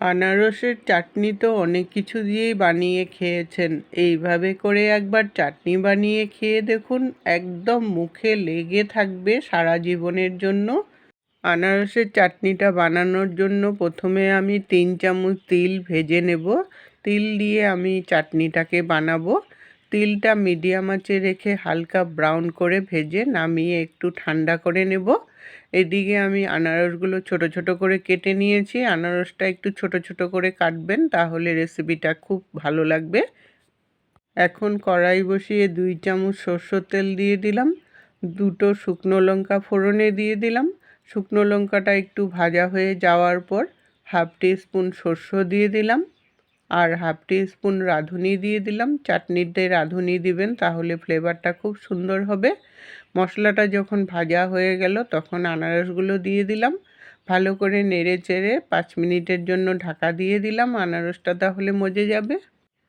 আনারসের চাটনি তো অনেক কিছু দিয়েই বানিয়ে খেয়েছেন। এইভাবে করে একবার চাটনি বানিয়ে খেয়ে দেখুন, একদম মুখে লেগে থাকবে সারা জীবনের জন্য। আনারসের চাটনিটা বানানোর জন্য প্রথমে আমি 3 চামচ তিল ভেজে নেব। তিল দিয়ে আমি চাটনিটাকে বানাবো। তিলটা মিডিয়াম আঁচে রেখে হালকা ব্রাউন করে ভেজে নামিয়ে একটু ঠান্ডা করে নেব। এদিকে আমি আনারসগুলো ছোট ছোট করে কেটে নিয়েছি। আনারসটা একটু ছোট ছোট করে কাটবেন, তাহলে রেসিপিটা খুব ভালো লাগবে। এখন কড়াই বসিয়ে 2 চামচ সরষের তেল দিয়ে দিলাম। 2টো শুকনো লঙ্কা ফোড়নে দিয়ে দিলাম। শুকনো লঙ্কাটা একটু ভাজা হয়ে যাওয়ার পর হাফ টিস্পুন সরষে দিয়ে দিলাম আর হাফ টিস্পুন রাঁধুনি দিয়ে দিলাম। চাটনিতে রাঁধুনি দিবেন, তাহলে ফ্লেভারটা খুব সুন্দর হবে। মশলাটা যখন ভাজা হয়ে গেল তখন আনারসগুলো দিয়ে দিলাম। ভালো করে নেড়ে চেড়ে 5 মিনিটের জন্য ঢাকা দিয়ে দিলাম। আনারসটা তাহলে মজে যাবে।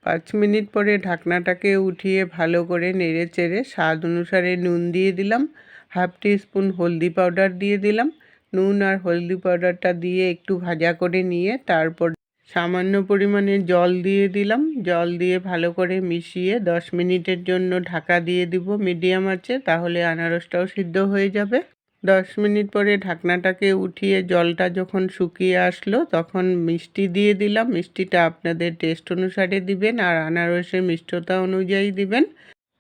5 মিনিট পরে ঢাকনাটাকে উঠিয়ে ভালো করে নেড়ে চেড়ে স্বাদ অনুসারে নুন দিয়ে দিলাম। হাফ টিস্পুন হলদি পাউডার দিয়ে দিলাম। নুন আর হলদি পাউডারটা দিয়ে একটু ভাজা করে নিয়ে তারপর সামান্য পরিমাণে জল দিয়ে দিলাম। জল দিয়ে ভালো করে মিশিয়ে 10 মিনিটের জন্য ঢাকা দিয়ে দিব মিডিয়াম আঁচে, তাহলে আনারসটাও সিদ্ধ হয়ে যাবে। 10 মিনিট পরে ঢাকনাটাকে উঠিয়ে জলটা যখন শুকিয়ে আসলো তখন মিষ্টি দিয়ে দিলাম। মিষ্টিটা আপনাদের টেস্ট অনুসারে দিবেন আর আনারসের মিষ্টতা অনুযায়ী দিবেন।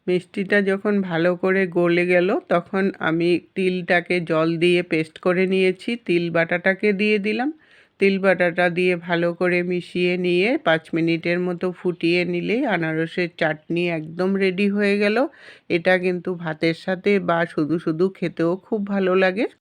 মিষ্টিটা যখন ভালো করে গলে গেল তখন আমি তিলটাকে জল দিয়ে পেস্ট করে নিয়েছি, তিল বাটাটাকে দিয়ে দিলাম। তিল বাটাটা দিয়ে ভালো করে মিশিয়ে নিয়ে 5 মিনিটের মতো ফুটিয়ে নিলেই আনারসের চাটনি একদম রেডি হয়ে গেল। এটা কিন্তু ভাতের সাথে বা শুধু শুধু খেতেও খুব ভালো লাগে।